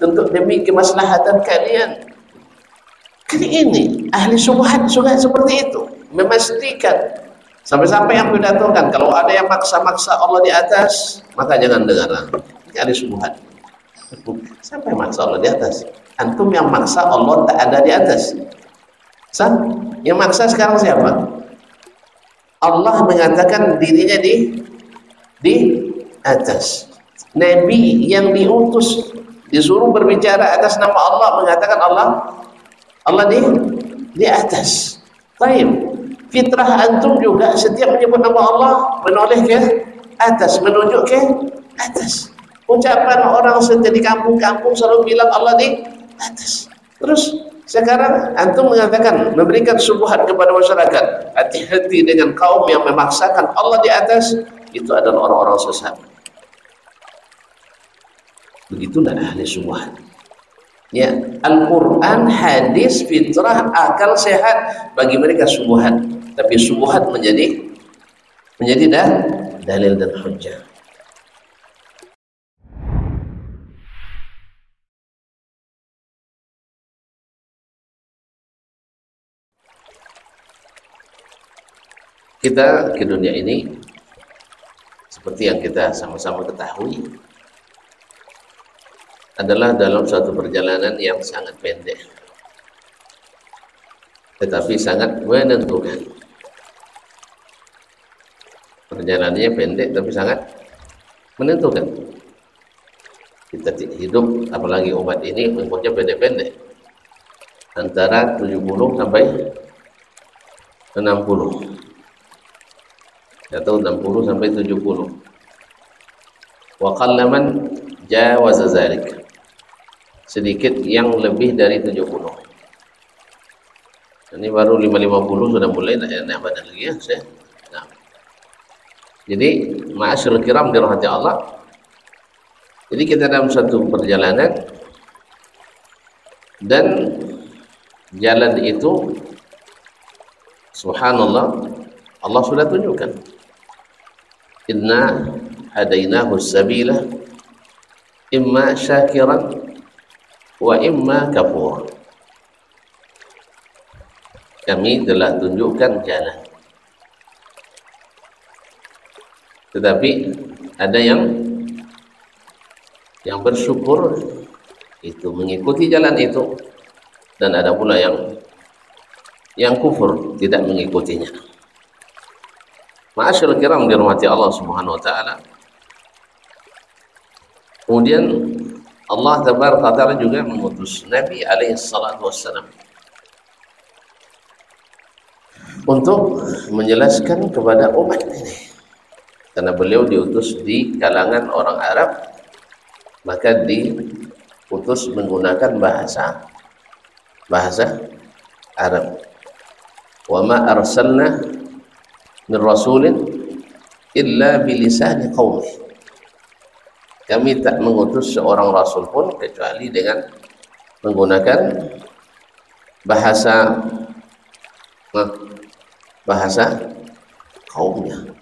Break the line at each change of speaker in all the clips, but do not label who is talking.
untuk demi kemaslahatan kalian. Kan ini ahli syubhat juga seperti itu, memastikan sampai-sampai yang pidatokan kalau ada yang maksa-maksa Allah di atas, maka jangan dengarlah. Ini ahli syubhat. Siapa yang maksa Allah di atas? Antum yang maksa Allah tak ada di atas. Yang maksa sekarang siapa? Allah mengatakan dirinya di atas. Nabi yang diutus disuruh berbicara atas nama Allah mengatakan Allah di atas. Baik. Fitrah antum juga setiap menyebut nama Allah menoleh ke atas, menunjuk ke atas. Ucapan orang di kampung-kampung selalu bilang Allah di atas. Terus sekarang antum mengatakan, memberikan syubhat kepada masyarakat, hati-hati dengan kaum yang memaksakan Allah di atas, itu adalah orang-orang sesat. Begitulah ahli syubhat. Ya, Al-Quran, hadis, fitrah, akal sehat, bagi mereka syubhat. Tapi syubhat menjadi dalil dan hujjah. Kita ke dunia ini seperti yang kita sama-sama ketahui adalah dalam suatu perjalanan yang sangat pendek, tetapi sangat menentukan. Perjalanannya pendek tapi sangat menentukan. Kita hidup, apalagi umat ini, umurnya pendek-pendek, antara 70 sampai 60 atau 60 sampai 70. Wa qallaman jawaza zalik, sedikit yang lebih dari 70. Ini baru 550 sudah mulai naik badan lagi ya saya. Nah. Jadi ma'asyiral kiram dirahmati Allah. Jadi kita dalam satu perjalanan dan jalan itu subhanallah Allah sudah tunjukkan. Inna hadainahu sabila imma syakiran wa imma kafur. Kami telah tunjukkan jalan. Tetapi ada yang bersyukur itu mengikuti jalan itu, dan ada pula yang kufur tidak mengikutinya. Ma'asyiral kiram dirahmati Allah Subhanahu wa taala. Kemudian Allah tabaraka taala juga mengutus Nabi alaihi salatu wassalam untuk menjelaskan kepada umat ini. Karena beliau diutus di kalangan orang Arab, maka diutus menggunakan bahasa Arab. Wa ma arsalna min rasulin illa bilisani qaumih. Kami tak mengutus seorang rasul pun kecuali dengan menggunakan bahasa kaumnya.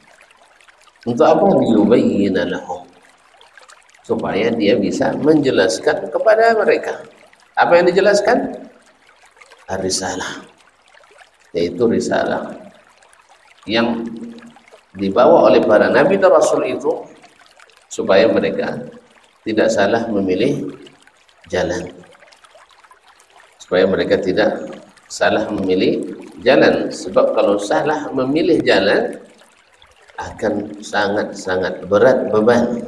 Untuk apa? Liyubayyina lahum, supaya dia bisa menjelaskan kepada mereka. Apa yang dijelaskan? Ar-risalah, yaitu risalah yang dibawa oleh para nabi dan rasul itu, supaya mereka tidak salah memilih jalan, supaya mereka tidak salah memilih jalan. Sebab kalau salah memilih jalan akan sangat-sangat berat beban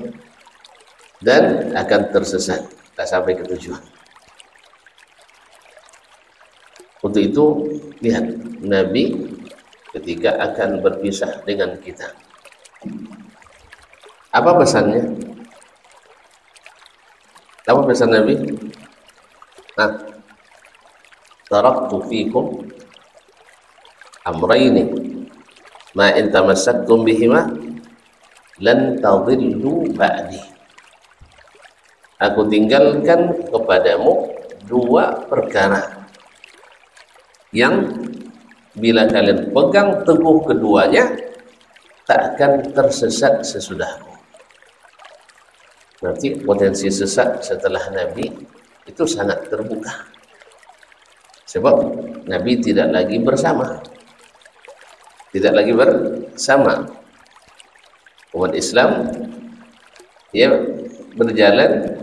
dan akan tersesat, tak sampai ke tujuan. Untuk itu lihat Nabi ketika akan berpisah dengan kita, apa pesannya? Apa pesan Nabi? Taraktu fikum amrayni ma in tamassaktum bihima lan tadillu ba'di. Aku tinggalkan kepadamu dua perkara yang bila kalian pegang teguh keduanya tak akan tersesat sesudahku. Berarti potensi sesat setelah Nabi itu sangat terbuka. Sebab Nabi tidak lagi bersama. Tidak lagi bersama. Umat Islam ya berjalan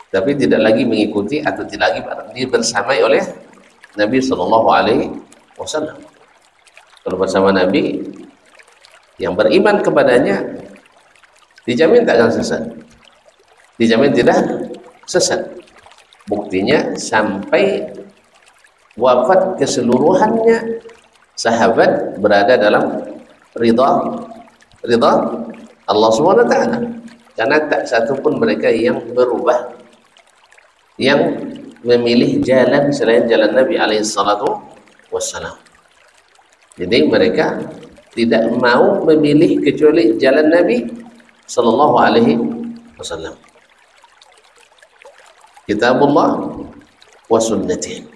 tapi tidak lagi mengikuti atau tidak lagi dibersamai oleh Nabi Shallallahu Alaihi Wasallam. Kalau bersama Nabi, yang beriman kepadanya dijamin tak akan sesat, dijamin tidak sesat. Buktinya sampai wafat keseluruhannya sahabat berada dalam ridha Allah Subhanahu wa taala, karena tak satu pun mereka yang berubah, yang memilih jalan selain jalan Nabi alaihi salatu wassalam. Jadi mereka tidak mau memilih kecuali jalan Nabi sallallahu alaihi wasallam. Kitabullah wa sunnati.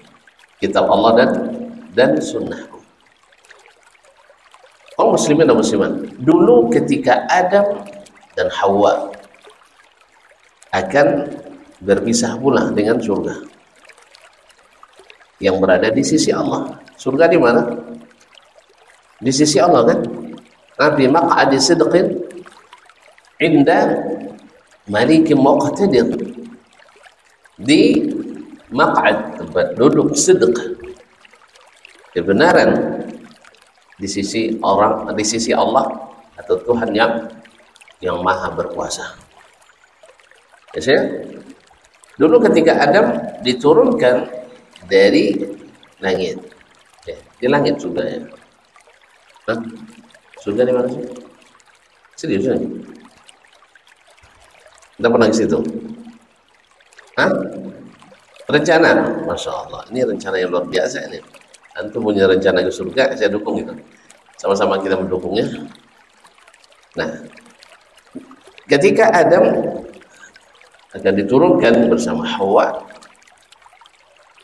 Kitab Allah dan sunnahku. Kaum muslimin dan muslimat, dulu ketika Adam dan Hawa akan berpisah pula dengan surga yang berada di sisi Allah. Surga di mana? Di sisi Allah kan? Nabi maq'adi sidqin inda malikin muqtadir. Di maq'ad, tempat duduk sidq, kebenaran di sisi orang, di sisi Allah atau Tuhan yang maha berkuasa. Ya, dulu ketika Adam diturunkan dari langit, ya, di langit surga ya. Surga di mana sih? Serius ya? Kita pernah ke situ? Rencana, masya Allah, ini rencana yang luar biasa ini. Antum punya rencana ke surga, saya dukung itu. Sama-sama kita mendukungnya. Nah, ketika Adam akan diturunkan bersama Hawa,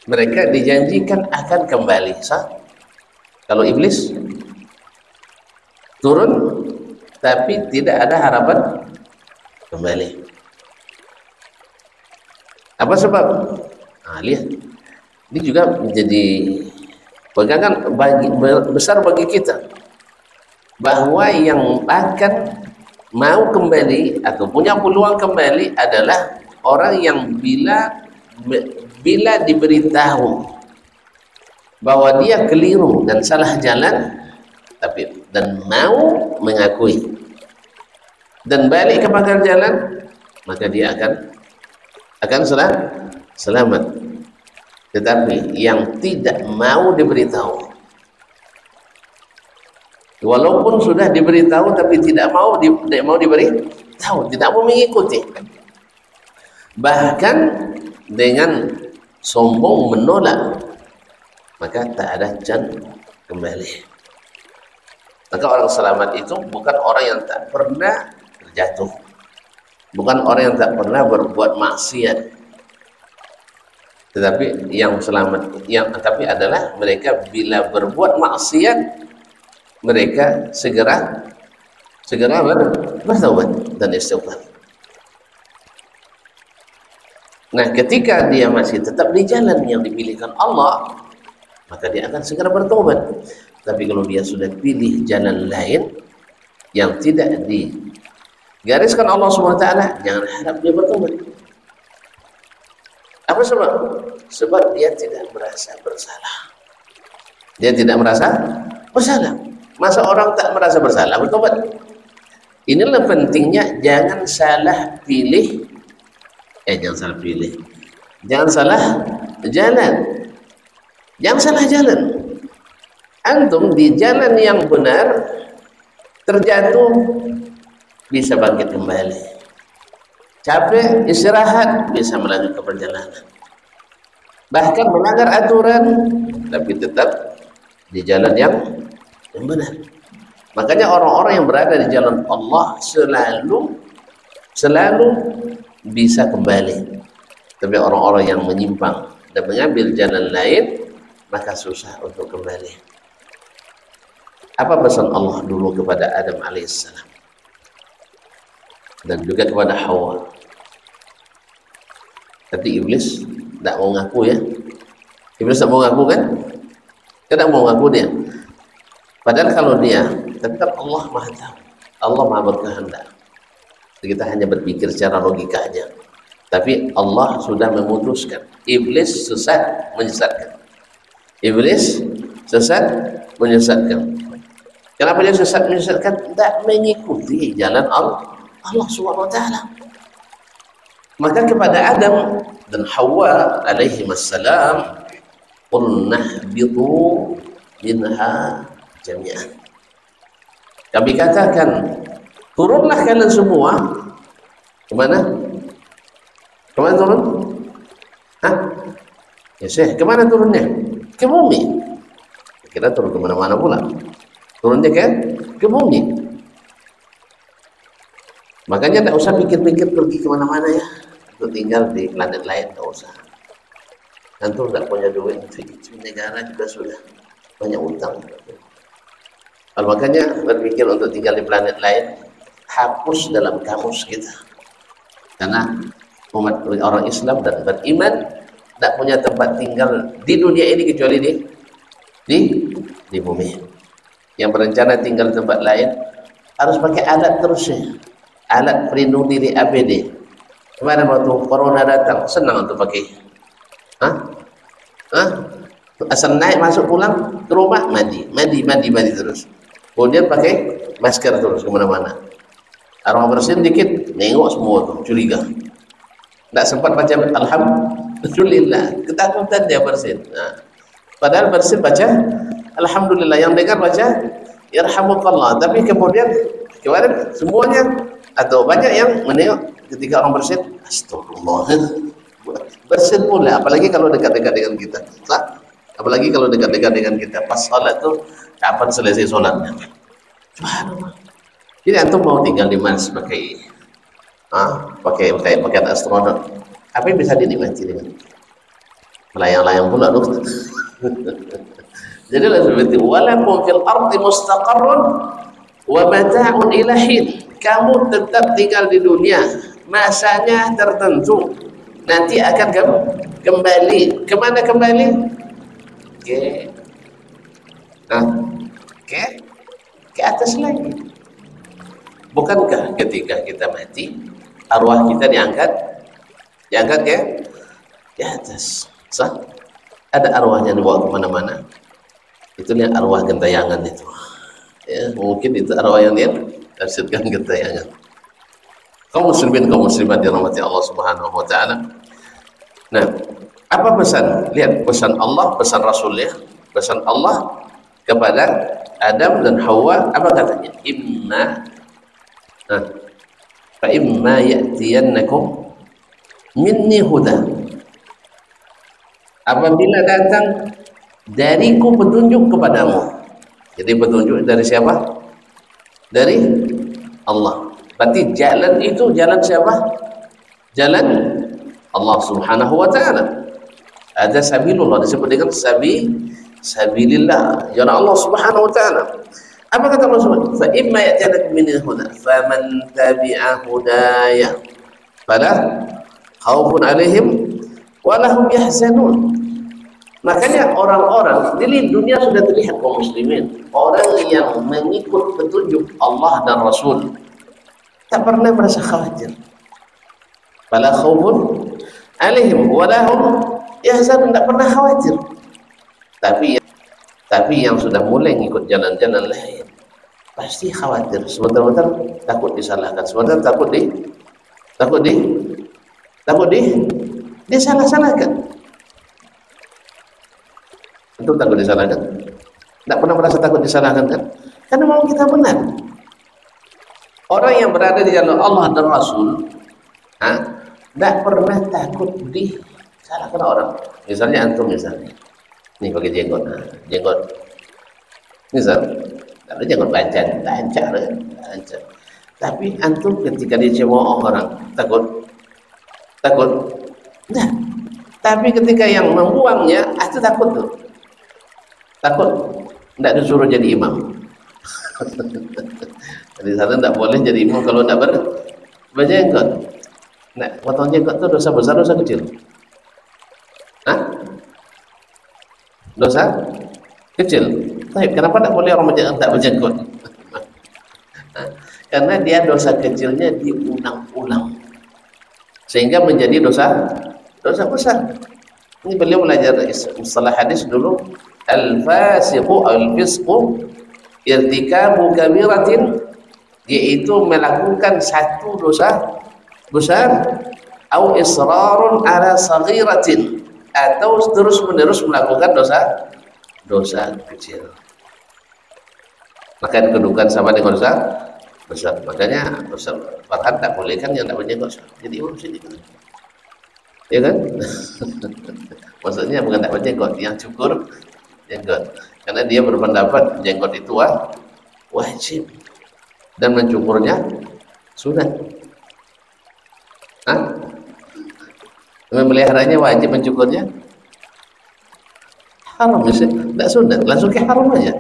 mereka dijanjikan akan kembali. Kalau iblis turun, tapi tidak ada harapan kembali. Apa sebab? Nah, lihat, ini juga menjadi pegangan besar bagi kita, bahwa yang akan mau kembali atau punya peluang kembali adalah orang yang bila diberitahu bahwa dia keliru dan salah jalan, tapi dan mau mengakui dan balik kepada jalan, maka dia akan selamat. Tetapi yang tidak mau diberitahu, walaupun sudah diberitahu tapi tidak mau diberitahu, tidak mau mengikuti, bahkan dengan sombong menolak, maka tak ada jalan kembali. Maka orang selamat itu bukan orang yang tak pernah terjatuh, bukan orang yang tak pernah berbuat maksiat, tetapi yang selamat tapi adalah mereka bila berbuat maksiat mereka segera bertaubat dan istighfar. Nah, ketika dia masih tetap di jalan yang dipilihkan Allah, maka dia akan segera bertobat. Tapi kalau dia sudah pilih jalan lain yang tidak digariskan Allah SWT, jangan harap dia bertobat. Apa sebab? Sebab dia tidak merasa bersalah. Dia tidak merasa bersalah. Masa orang tak merasa bersalah bertobat? Inilah pentingnya jangan salah pilih. Jangan salah pilih. Jangan salah jalan. Jangan salah jalan. Antum di jalan yang benar terjatuh bisa bangkit kembali. Capek istirahat bisa melanjutkan perjalanan. Bahkan melanggar aturan tapi tetap di jalan yang benar. Makanya orang-orang yang berada di jalan Allah selalu bisa kembali. Tapi orang-orang yang menyimpang dan mengambil jalan lain, maka susah untuk kembali. Apa pesan Allah dulu kepada Adam alaihissalam dan juga kepada Hawa? Tapi iblis tidak mau ngaku ya. Iblis tak mau ngaku kan? Tidak mau ngaku dia. Padahal kalau dia tetap Allah Maha Tahu, Allah Maha berkehendak. Kita hanya berpikir secara logikanya. Tapi Allah sudah memutuskan. Iblis sesat, menyesatkan. Iblis sesat, menyesatkan. Kenapa dia sesat, menyesatkan? Tidak mengikuti jalan Allah Subhanahu wa taala. Maka kepada Adam dan Hawa alaihi wassalam, qulna ihbitu minha jami'an. Kami katakan, turunlah kalian semua. Kemana? Kemana turun? Hah? Ya Syekh, kemana turunnya? Ke bumi. Kira turun kemana-mana pula. Turunnya ke bumi. Makanya tidak usah pikir-pikir pergi kemana-mana ya. Untuk tinggal di planet lain, tidak usah. Antum tidak punya duit, itu negara juga sudah banyak utang. Kalau makanya berpikir untuk tinggal di planet lain, hapus dalam kamus kita. Karena umat orang Islam dan beriman tidak punya tempat tinggal di dunia ini kecuali di bumi. Yang berencana tinggal di tempat lain harus pakai alat terusnya, alat pelindung diri APD. Kemarin waktu corona datang, senang untuk pakai. Asal naik masuk pulang ke rumah mandi terus. Kemudian pakai masker terus kemana-mana. Orang bersin dikit, nengok semua tuh, curiga. Tidak sempat baca alhamdulillah, ketakutan dia bersin. Nah, padahal bersin baca alhamdulillah, yang dengar baca yarhamukallah. Tapi kemudian kemarin semuanya atau banyak yang menengok ketika orang bersin, astagfirullah. Bersin pula, apalagi kalau dekat-dekat dengan kita. Apalagi kalau dekat-dekat dengan kita. Pas salat tuh, kapan selesai salatnya? Subhanallah. Jadi antum mau tinggal di Mars pakai pakaian astronot, apa yang bisa dinikmati dengan melayang-layang pula tuh. Jadi seperti walakum fil ardi mustaqarrun wa mata'un ila hin. Kamu tetap tinggal di dunia, masanya tertentu. Nanti akan kembali. Kemana kembali? Ke atas lagi. Bukankah ketika kita mati, arwah kita diangkat ke atas? Sah? Ada arwahnya dibawa kemana-mana. Itulah arwah gentayangan itu. Ya, mungkin itu arwah yang dia tafsirkan gentayangan. Kaum muslimin, kaum muslimat dirahmati Allah Subhanahu wa taala. Nah, apa pesan? Lihat pesan Allah, pesan Rasulnya, pesan Allah kepada Adam dan Hawa, apa katanya? Fa imma ya'tiyannakum minni huda. Apabila datang dariku petunjuk kepadamu. Jadi petunjuk dari siapa? Dari Allah. Berarti jalan itu jalan siapa? Jalan Allah Subhanahu wa taala. Ada sabilullah, disebut dengan sabilillah, jalan Allah Subhanahu wa taala. Apa kata Rasulullah? Fa imma ya'tiyannakum minni huda faman tabi'a hudaya fala khaufun 'alaihim wa lahum yahzanun. Makanya orang-orang di dunia sudah terlihat kaum muslimin, orang yang mengikut petunjuk Allah dan Rasul tak pernah merasa khawatir. Fala khaufun 'alaihim wa lahum yahzanun, tak pernah khawatir. Tapi yang sudah mulai ngikut jalan-jalan lain pasti khawatir, sebentar-bentar takut disalahkan, sebentar takut disalah-salahkan. Itu takut disalahkan. Tidak pernah merasa takut disalahkan kan? Karena mau kita benar. Orang yang berada di jalan Allah dan Rasul, tidak pernah takut disalahkan orang. Misalnya antum misalnya. Ini pakai jenggot, misal, ada jenggot lancar. Tapi antum ketika dicemooh orang takut, nah. Tapi ketika yang membuangnya, itu takut tuh, tidak disuruh jadi imam. Di sana tidak boleh jadi imam kalau tidak berjenggot. Nah, potong jenggot itu dosa besar, dosa kecil? Hah? Dosa kecil. Tapi kenapa tidak boleh orang tak berjenggot? Karena dia dosa kecilnya diulang-ulang sehingga menjadi dosa besar. Ini beliau belajar istilah hadis dulu, al-fasiqu al-fisqu irtikabu kabiratin, yaitu melakukan satu dosa besar, atau israrun ala saghiratin, atau terus-menerus melakukan dosa kecil. Maka kedudukan sama dengan dosa besar. Makanya dosa Farhan tak boleh kan yang tak berjenggot. Jadi urus ini kan. Ya kan? Maksudnya bukan tak berjenggot, yang cukur jenggot. Karena dia berpendapat jenggot itu wajib dan mencukurnya sunat. Hah? Memeliharanya wajib, mencukurnya haram. Tidak sunat, langsung ke haram aja.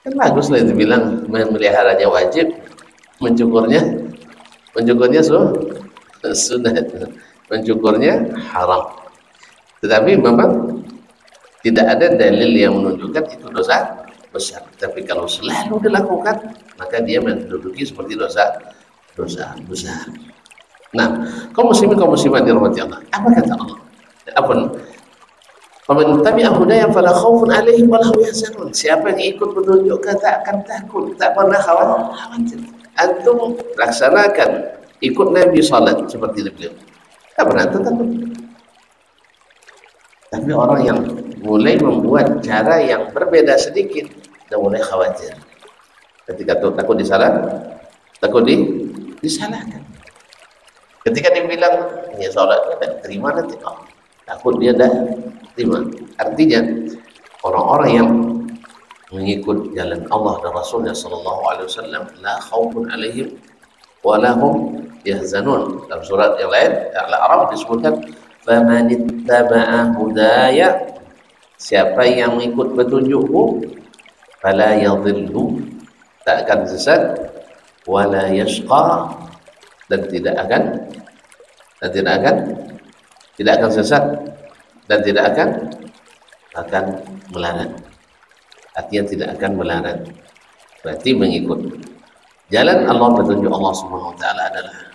Kan bagus lah itu bilang memeliharanya wajib, mencukurnya sunat, mencukurnya haram. Tetapi memang tidak ada dalil yang menunjukkan itu dosa besar. Tapi kalau selalu dilakukan, maka dia menduduki seperti dosa besar. Nah, kaum muslimin kaum muslimat dirahmati Allah. Apa kata Allah? Apa? Faman tabi'a hudaya fala khaufun 'alaihim wa lahum yahzanun. Siapa yang ikut petunjuk tak akan takut, tak pernah khawatir. Antum laksanakan ikut Nabi salat seperti beliau. Tak pernah takut. Tapi orang yang mulai membuat cara yang berbeda sedikit, dan mulai khawatir. Ketika takut takut disalahkan. Ketika dia bilang, ini sholatnya tak terima nanti, takut dia dah terima. Artinya, orang-orang yang mengikut jalan Allah dan Rasulnya Sallallahu Alaihi Wasallam, la khawfun alaihim wa lahum yahzanun. Dalam surat yang lain, Al-A'raf disebutkan, faman ittaba'a hudaya, siapa yang mengikut petunjukku, fala yadhillu, tak akan sesat, wala yashqa, dan tidak akan sesat, dan tidak akan melarat. Artinya tidak akan melarat, berarti mengikut jalan Allah, petunjuk Allah Subhanahu wa taala adalah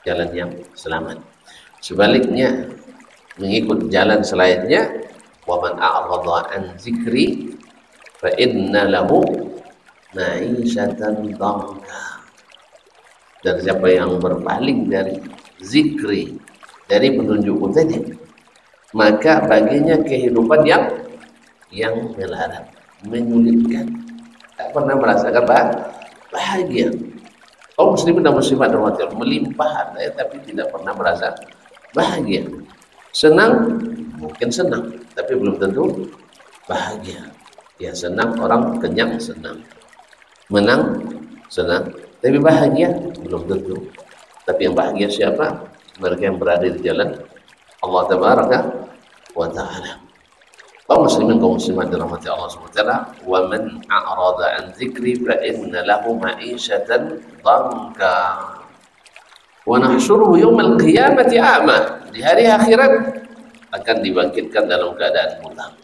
jalan yang selamat. Sebaliknya mengikut jalan selainnya, wa man a'rada an zikri fa inna lahu ma'isyatan dhanka. Dan siapa yang berpaling dari zikri, dari petunjukku tadi, maka baginya kehidupan yang melarat, menyulitkan, tak pernah merasakan bahagia. Kaum muslimin dan muslimat dirahmati Allah, melimpah harta tapi tidak pernah merasa bahagia. Senang, mungkin senang, tapi belum tentu bahagia. Ya senang, orang kenyang senang, menang senang, tapi bahagia belum tentu. Tapi yang bahagia siapa? Mereka yang berada di jalan Allah Tabaraka wa Ta'ala. Kaum muslimin kaum muslimat dirahmati Allah Subhanahu wa taala, wa man a'rada an dzikri fa inna lahu ma'isyatan dhanka wa nahsyuruhu yaumal qiyamati a'ma. Di hari akhirat akan dibangkitkan dalam keadaan buta.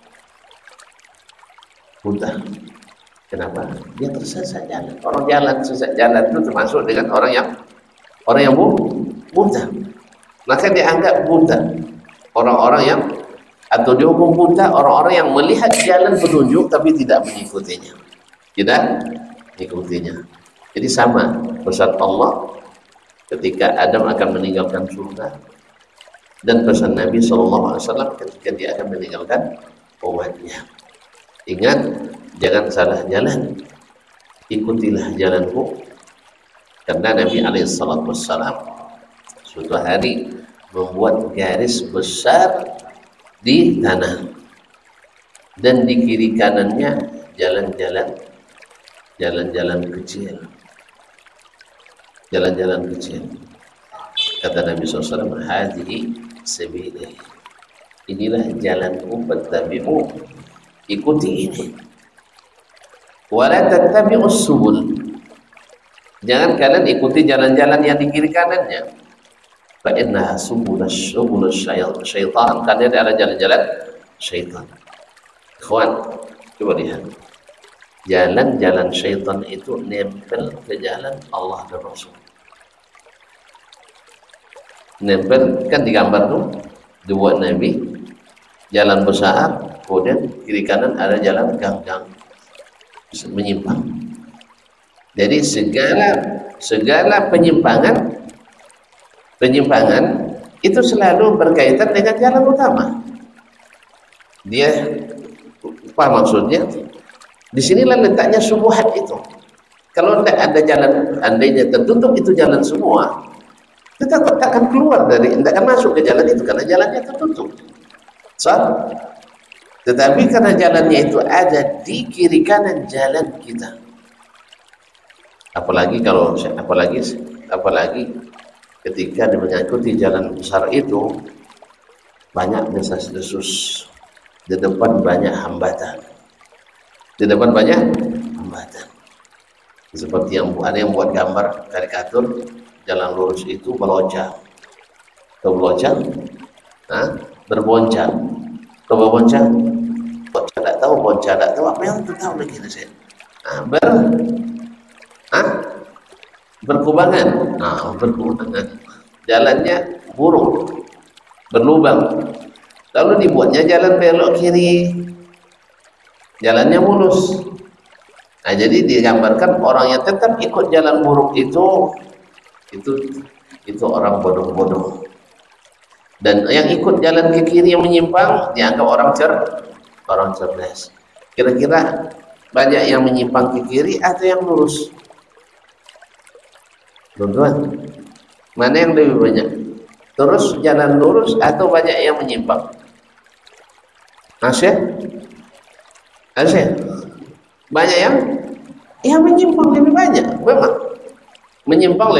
Kenapa? Dia tersesat jalan. Orang jalan sesat jalan itu termasuk dengan orang yang buta. Maka dianggap buta orang-orang yang, atau dihukum buta orang-orang yang melihat jalan petunjuk tapi tidak mengikutinya. Jadi sama pesan Allah ketika Adam akan meninggalkan surga, dan pesan Nabi SAW ketika dia akan meninggalkan umatnya. Ingat, jangan salah jalan, ikutilah jalanku. Karena Nabi SAW suatu hari membuat garis besar di tanah, dan di kiri kanannya jalan-jalan kecil. Kata Nabi SAW, hadhihi sabili, inilah jalanku, fattabi'u, ikuti ini. Wala tattabi'us subul, jangan kalian ikuti jalan-jalan yang di kiri kanannya. fa innaha subulus syaitan, karena dia adalah jalan-jalan syaitan. Ikhwan, coba lihat, jalan-jalan syaitan itu nempel ke jalan Allah dan Rasul. Nempel kan digambar tuh dua nabi, jalan besar, kemudian kiri kanan ada jalan gang-gang menyimpang. Jadi segala penyimpangan itu selalu berkaitan dengan jalan utama. Dia apa maksudnya? Disinilah letaknya syubhat itu. Kalau tidak ada jalan, andainya tertutup itu jalan semua, kita tak akan keluar dari, tidak akan masuk ke jalan itu karena jalannya tertutup. Tetapi karena jalannya itu ada di kiri kanan jalan kita. Apalagi ketika mengikuti jalan besar itu banyak desas-desus, di depan banyak hambatan. Seperti yang ada yang buat gambar karikatur jalan lurus itu beloncang, berboncang, tidak tahu apa yang itu tahu lagi saya. Berkubangan, jalannya buruk, berlubang, lalu dibuatnya jalan belok kiri, jalannya mulus. Nah, jadi digambarkan orang yang tetap ikut jalan buruk itu orang bodoh-bodoh, dan yang ikut jalan ke kiri yang menyimpang dianggap orang cerdas. Kira-kira banyak yang menyimpang ke kiri atau yang lurus? Tuan-tuan, mana yang lebih banyak? Terus jalan lurus atau banyak yang menyimpang? Asyik? Banyak yang menyimpang lebih banyak. Memang menyimpang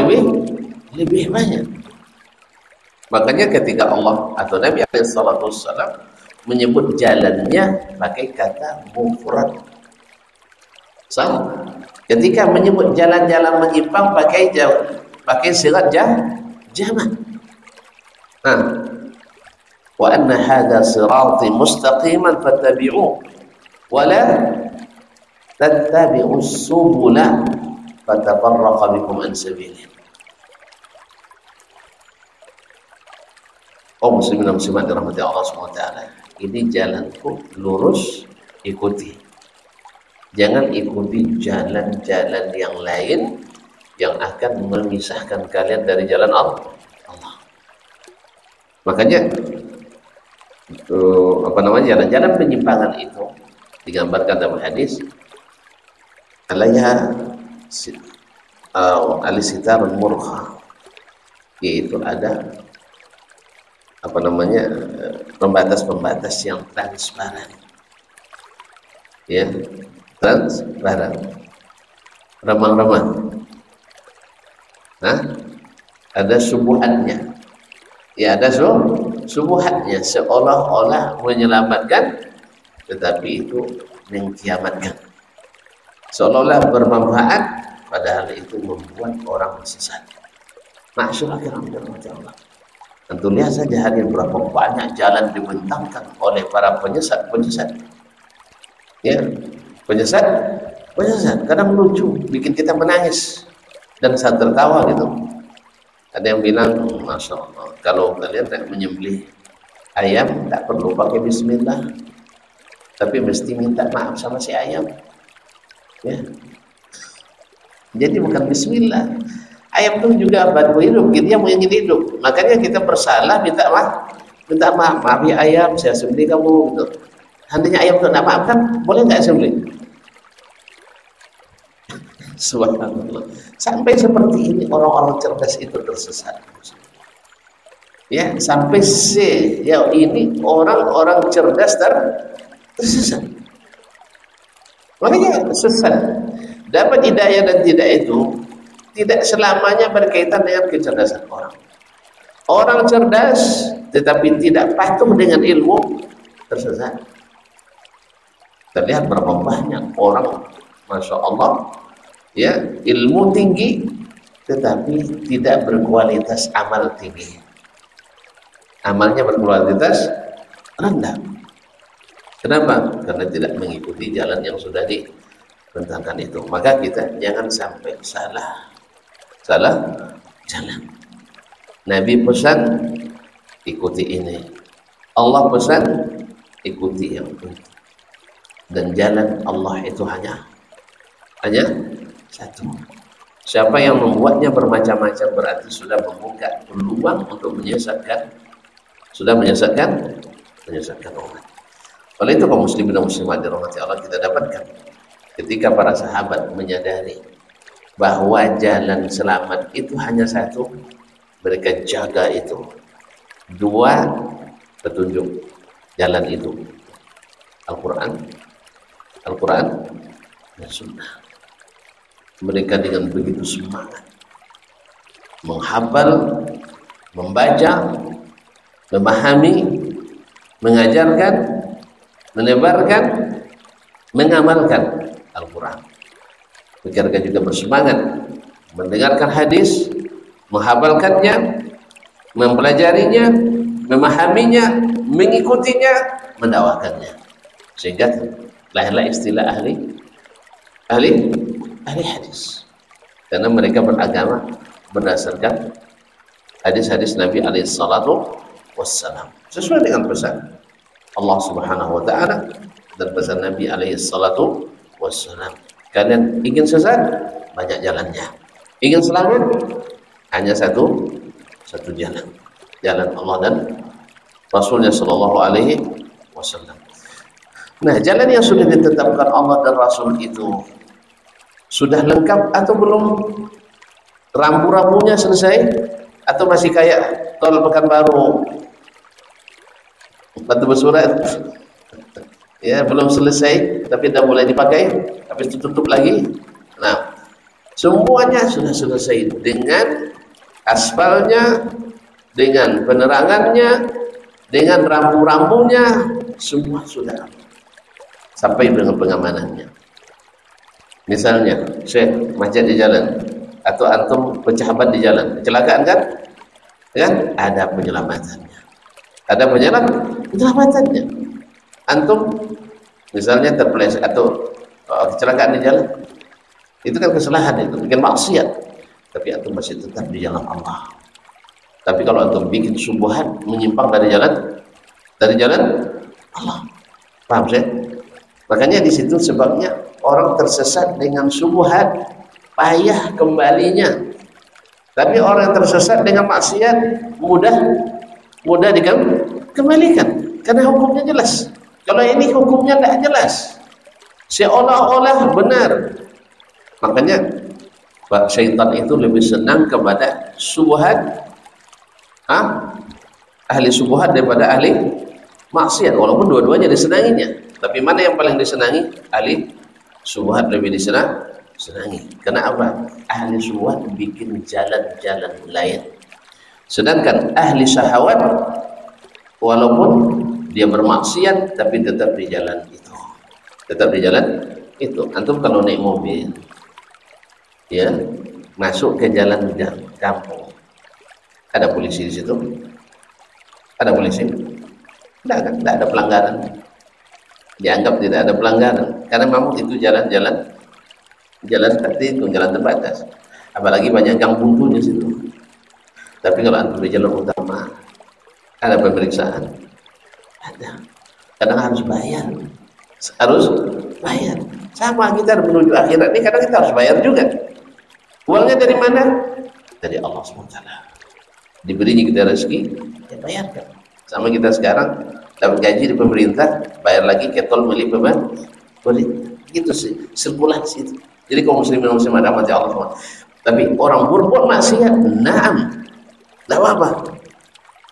lebih banyak. Makanya ketika Allah atau Nabi SAW menyebut jalannya pakai kata mufrad. Ketika menyebut jalan-jalan menyimpang pakai sirat jamak. Wa anna hadha sirati mustaqiman fattabi'uhu wa la tattabi'us subula fatafarraqa bikum an sabilihi. Oh muslimin dan muslimat dirahmati Allah SWT, ini jalanku lurus, ikuti. Jangan ikuti jalan-jalan yang lain yang akan memisahkan kalian dari jalan Allah. Makanya jalan-jalan penyimpangan itu digambarkan dalam hadis alaiha alisitarun murkha, yaitu ada pembatas-pembatas yang transparan, ya, transparan, remang-remang. Ada subuhatnya, ya, ada subuhatnya, seolah-olah menyelamatkan, tetapi itu mengkiamatkan. Seolah-olah bermanfaat, padahal itu membuat orang sesat. Masyaallah, Allah. Tentu lihat saja hari berapa banyak jalan dibentangkan oleh para penyesat. Ya, penyesat kadang lucu, bikin kita menangis dan saat tertawa gitu. Ada yang bilang, Masya Allah, kalau kalian tak menyembelih ayam tak perlu pakai bismillah, tapi mesti minta maaf sama si ayam, ya. Jadi bukan bismillah. Ayam itu juga bantu hidup, dia mau ingin hidup. Makanya kita bersalah minta maaf ya ayam, saya sembelih kamu gitu. Handainya ayam itu tidak maafkan, boleh nggak sembelih? Subhanallah. Sampai seperti ini orang-orang cerdas itu tersesat. Ya, sampai ini orang-orang cerdas tersesat. Makanya sesat. Dapat hidayah dan tidak itu tidak selamanya berkaitan dengan kecerdasan orang. Orang cerdas tetapi tidak patuh dengan ilmu tersesat. Terlihat berapa banyak orang, Masya Allah, ya, ilmu tinggi tetapi tidak berkualitas amal tinggi. amalnya berkualitas rendah. Kenapa? Karena tidak mengikuti jalan yang sudah dibentangkan itu. Maka kita jangan sampai salah jalan. Nabi pesan ikuti ini, Allah pesan ikuti yang ini. Dan jalan Allah itu hanya satu. Siapa yang membuatnya bermacam-macam berarti sudah membuka peluang untuk menyesatkan umat. Oleh itu kaum muslimin dan muslimat dirahmati Allah, kita dapatkan ketika para sahabat menyadari bahwa jalan selamat itu hanya satu, mereka jaga itu. Dua petunjuk jalan itu, Al-Quran dan Sunnah. Mereka dengan begitu semangat menghafal, membaca, memahami, mengajarkan, menebarkan, mengamalkan Al-Quran. Mereka juga bersemangat mendengarkan hadis, menghafalkannya, mempelajarinya, memahaminya, mengikutinya, mendakwakannya. Sehingga lahirlah istilah ahli hadis. Karena mereka beragama berdasarkan hadis-hadis Nabi alaihi salatu wassalam, sesuai dengan pesan Allah Subhanahu wa taala dan pesan Nabi alaihi salatu wassalam. Kalian ingin sesat, banyak jalannya. Ingin selamat, hanya satu jalan. Jalan Allah dan Rasulnya sallallahu alaihi wasallam. Nah, jalan yang sudah ditetapkan Allah dan Rasul itu sudah lengkap atau belum? Rambu-rambunya selesai atau masih kayak tol Pekanbaru? Batu bersurat, ya belum selesai, tapi sudah mulai dipakai, habis tutup lagi. Nah, semuanya sudah selesai dengan aspalnya, dengan penerangannya, dengan rambu-rambunya, semua sudah sampai dengan pengamanannya. Misalnya, Syekh macet di jalan, atau antum pecah ban di jalan, kecelakaan kan? Ada penyelamatannya. Ada penyelamatannya. Antum misalnya terpeleset atau kecelakaan di jalan, itu kan kesalahan, itu bikin maksiat, tapi antum masih tetap di jalan Allah. Tapi kalau antum bikin subuhan, menyimpang dari jalan Allah, paham saya? Makanya di situ sebabnya orang tersesat dengan subuhan, payah kembalinya. Tapi orang yang tersesat dengan maksiat mudah dikembalikan karena hukumnya jelas. Kalau ini hukumnya tidak jelas, seolah-olah benar. Makanya syaitan itu lebih senang kepada subuhat, ahli subuhat daripada ahli maksiat. Walaupun dua-duanya disenanginya, tapi mana yang paling disenangi? Ahli subuhat lebih disenangi. Karena apa? Ahli subuhat bikin jalan-jalan lain. Sedangkan ahli syahwat walaupun dia bermaksiat tapi tetap di jalan itu. Antum kalau naik mobil, ya, masuk ke jalan kampung, ada polisi di situ? Ada polisi? Tidak ada pelanggaran. Dianggap tidak ada pelanggaran karena memang itu jalan seperti itu, jalan terbatas. Apalagi banyak gang buntu di situ. Tapi kalau antum di jalur utama, ada pemeriksaan, ada. Kadang harus bayar. Sama kita menuju akhirat ini, kadang kita harus bayar juga. Uangnya dari mana? Dari Allah SWT. Diberinya kita rezeki, ya bayarkan. Sama kita sekarang dapat gaji di pemerintah, bayar lagi ke tol beli gitu sih, sirkulasi itu. Jadi kaum muslimin dan muslimat rahmati Allah SWT. Tapi orang berbuat maksiat, na'am, tidak apa-apa.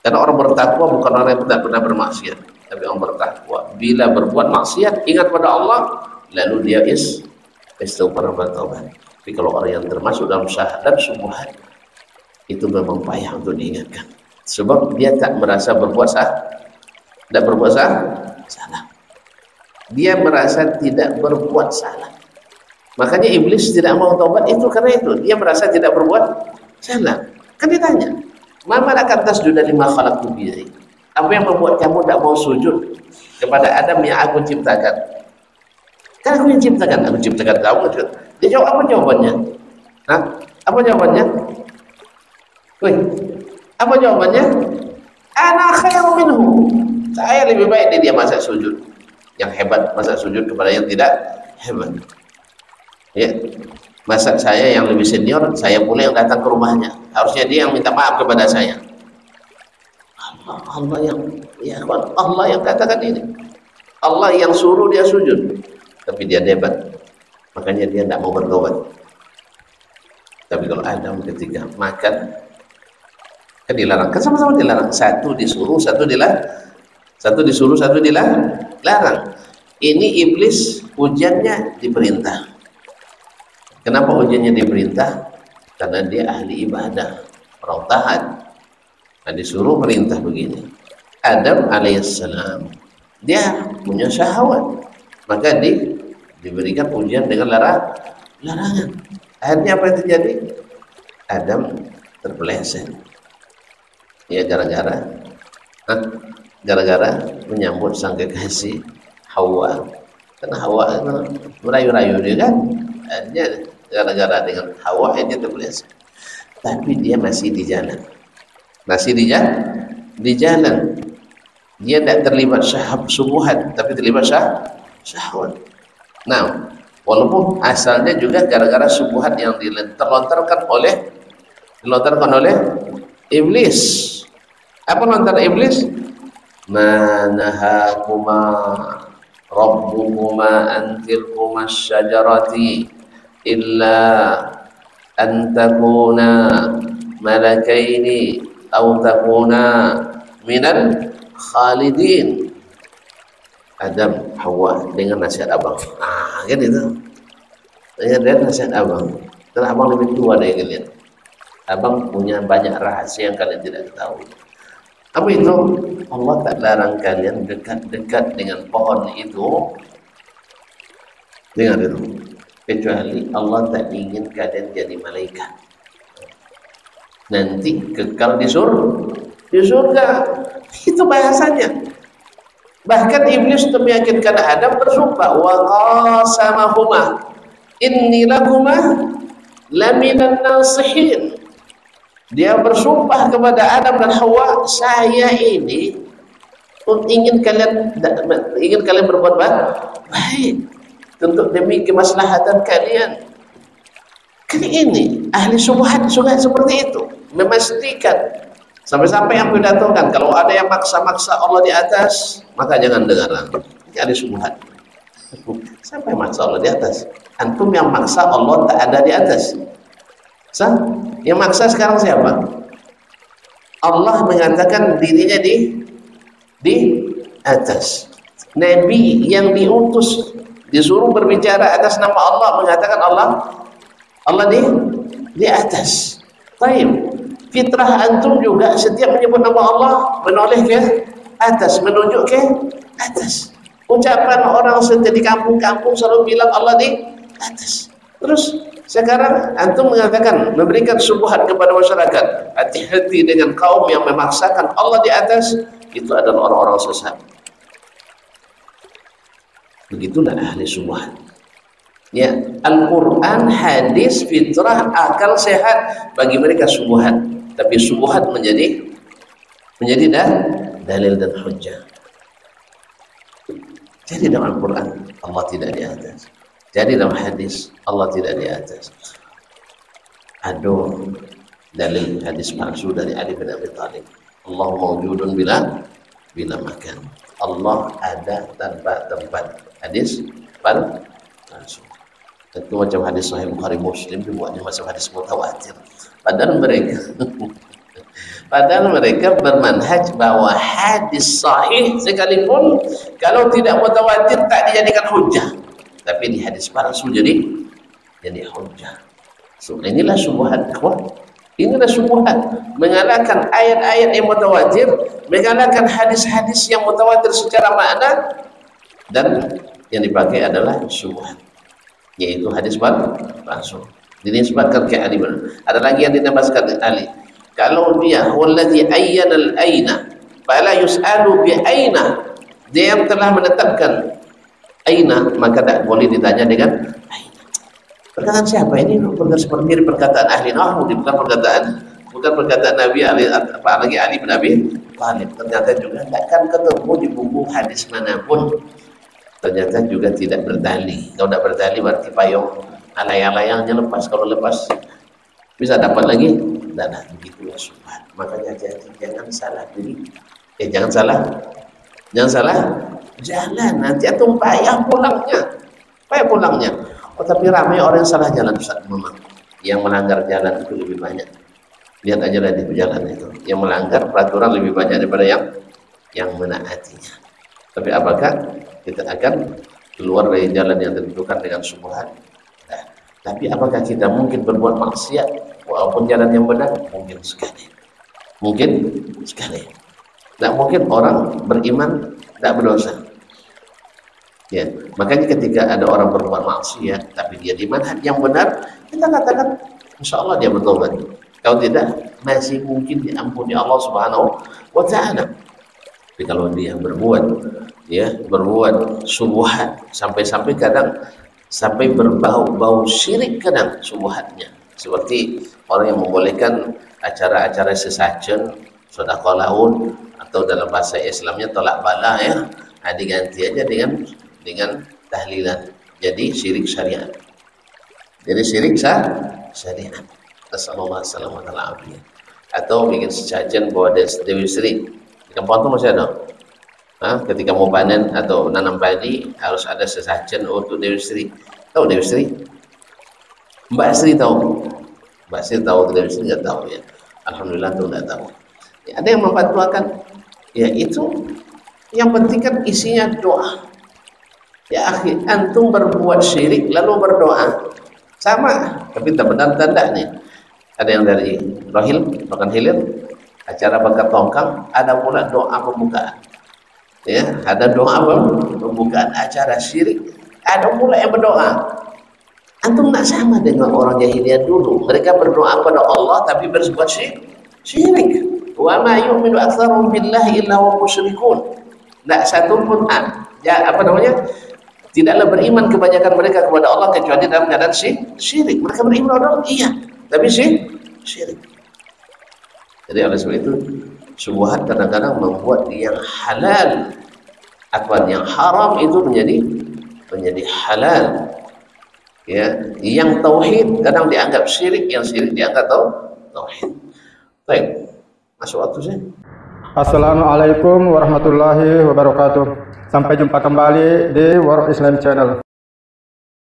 Karena orang bertakwa bukan orang yang tidak pernah bermaksiat, tapi orang bertakwa bila berbuat maksiat ingat pada Allah, lalu dia istighfar bertaubat. Tapi kalau orang yang termasuk dalam syahadat subuhat, itu memang payah untuk diingatkan, sebab dia tak merasa tidak berbuat salah. Dia merasa tidak berbuat salah. Makanya iblis tidak mau taubat itu karena itu. Dia merasa tidak berbuat salah. Kan ditanya, "Ma malaka tasjuda lima khalaqtu biyadi?" Apa yang membuat kamu tidak mau sujud kepada Adam yang aku ciptakan? Kan aku yang ciptakan, aku ciptakan kamu. Dia jawab apa jawabannya? Hah? Apa jawabannya? Wih, apa jawabannya? Ana khairu minhu. Saya lebih baik dia masa sujud. Yang hebat masa sujud kepada yang tidak hebat. Ya, masa saya yang lebih senior, saya pula yang datang ke rumahnya. Harusnya dia yang minta maaf kepada saya. Allah yang, ya Allah yang katakan ini. Allah yang suruh dia sujud, tapi dia debat. Makanya dia tidak mau bertobat. Tapi kalau Adam ketika makan, kan dilarang, kan sama-sama dilarang. Satu disuruh, satu dilarang. Satu disuruh, satu dilarang. Ini iblis ujiannya diperintah. Kenapa ujiannya diperintah? Karena dia ahli ibadah, orang taat. Nah, disuruh perintah begini. Adam alaihissalam dia punya syahwat, maka diberikan ujian dengan larangan. Akhirnya apa yang terjadi? Adam terpeleset. Ya gara-gara menyambut sang kekasih Hawa. Karena Hawa merayu-rayu dia kan. Akhirnya gara-gara dengan Hawa ini terpeleset. Tapi dia masih di jalan. Masih di jalan. Dia tidak terlibat syubhat, tapi terlibat syahwat. Nah, walaupun asalnya juga gara-gara syubhat yang dilontarkan oleh iblis. Apa lontar iblis? Manahakuma rabbukuma antilkuma syajarati illa an takuna malakaini aw takuna minal khalidin. Adam, Hawa dengan nasihat abang. Kan itu. Dengan nasihat abang. Karena abang lebih tua dari kalian. Abang punya banyak rahasia yang kalian tidak ketahui. Apa itu? Allah tak larang kalian dekat-dekat dengan pohon itu. Dengar itu. Kecuali Allah tak ingin kalian jadi malaikat. Nanti kekal di surga. Itu bahasanya. Bahkan iblis untuk meyakinkan Adam bersumpah, wa qasamahuma inni lakuma laminan nasihin. Dia bersumpah kepada Adam dan Hawa, saya ini ingin kalian berbuat baik untuk demi kemaslahatan kalian. Kan ini ahli syubhat juga seperti itu, memastikan. Sampai-sampai yang pidatokan, kalau ada yang maksa-maksa Allah di atas, maka jangan dengarlah. Ini ahli syubhat. Siapa yang maksa Allah di atas? Antum yang maksa Allah tak ada di atas. Yang maksa sekarang siapa? Allah mengatakan dirinya di atas. Nabi yang diutus disuruh berbicara atas nama Allah, mengatakan Allah di atas. Baik. Fitrah antum juga setiap menyebut nama Allah menoleh ke atas, menunjuk ke atas. Ucapan orang di kampung-kampung selalu bilang Allah di atas. Terus sekarang antum mengatakan, memberikan syubhat kepada masyarakat, hati-hati dengan kaum yang memaksakan Allah di atas, itu adalah orang-orang sesat. Begitulah ahli syubhat. Ya, Al-Quran, hadis, fitrah, akal sehat, bagi mereka syubhat. Tapi syubhat menjadi dalil dan hujjah. Jadi dalam Al-Quran Allah tidak di atas. Jadi dalam hadis Allah tidak di atas. Aduh, dalil hadis palsu dari Ali bin Abi Thalib. Allah mawjudun bila makan. Allah ada tanpa tempat. Hadis palsu. Itu macam hadis Sahih Bukhari Muslim, dibuatnya macam hadis mutawatir. Padahal mereka bermanhaj bahwa hadis sahih sekalipun kalau tidak mutawatir tak dijadikan hujjah. Tapi di hadis palsu jadi hujjah. So, inilah syubhat, ikhwan. Inilah syubhat, mengalahkan ayat-ayat yang mutawatir, mengalahkan hadis-hadis yang mutawatir secara makna, dan yang dipakai adalah syubhat, yaitu hadis palsu. Dinisbatkan ke Ali. Ada lagi yang dinambahkan Ali. Kalau dia wallazi ayyana al-aina Fala yus'alu bi aina. Dia yang telah menetapkan aina, maka tak boleh ditanya dengan aina. Perkataan siapa ini? Seperti perkataan ahli nahwu, bukan perkataan Nabi Ali, apalagi Ali bin Abi Thalib. Ternyata juga takkan ketemu di buku hadis manapun. Ternyata juga tidak berdali. Kalau tidak berdali berarti payung alay-alayangnya lepas. Kalau lepas bisa dapat lagi. Dan begitulah subhat. Makanya jangan salah diri. Jangan salah jalan. Nanti antum payah pulangnya. Oh, tapi ramai orang yang salah jalan, Ustaz. Memang yang melanggar jalan itu lebih banyak. Lihat aja lah di jalan itu. Yang melanggar peraturan lebih banyak daripada yang menaatinya. Tapi apakah kita akan keluar dari jalan yang ditentukan dengan syubhat? Nah, tapi apakah kita mungkin berbuat maksiat walaupun jalan yang benar? Mungkin sekali. Tidak mungkin orang beriman tidak berdosa. Ya, makanya ketika ada orang berbuat maksiat tapi dia di manhaj yang benar, kita katakan insya Allah dia bertobat. Kalau tidak, masih mungkin diampuni Allah Subhanahu wa Ta'ala. Tapi kalau dia berbuat syubhat, sampai kadang sampai berbau syirik kadang syubhatnya. Seperti orang yang membolehkan acara-acara sesajen, sedekah laun, atau dalam bahasa Islamnya tolak bala, ya. Nah, diganti aja dengan tahlilan. Jadi syirik syariat. Syariat. Rasulullah SAW. Atau bikin sesajen bawa Dewi Sri. Di kampung itu masih ada. Ketika mau panen atau nanam padi harus ada sesajen untuk Dewi Sri. Tahu Dewi Sri? Mbak Sri tahu. Mbak Sri tahu, Dewi Sri nggak tahu, ya. Alhamdulillah tuh nggak tahu. Ya, ada yang memfatwakan, ya itu yang penting kan isinya doa. Ya akhi, antum berbuat syirik lalu berdoa sama, tapi tak benar tanda nih. Ada yang dari Rohil, bahkan Hilir, acara bakar tongkang, ada pula doa pembukaan. Ya, ada doa pembukaan acara syirik, ada pula yang berdoa. Antum tak sama dengan orang jahiliyah dulu. Mereka berdoa kepada Allah tapi berbuat syirik. Wa ma yu'minu aktsaruhum billahi illa hum musyrikun. Tak satu pun tidaklah beriman kebanyakan mereka kepada Allah kecuali dalam keadaan syirik. Mereka beriman kepada Allah, iya, tapi syirik. Jadi oleh sebab itu syubhat kadang-kadang membuat yang halal atau yang haram itu menjadi halal. Ya, yang tauhid kadang dianggap syirik, yang syirik dianggap tauhid. Baik, masuk waktu sih.
Assalamualaikum warahmatullahi wabarakatuh. Sampai jumpa kembali di World Islam Channel.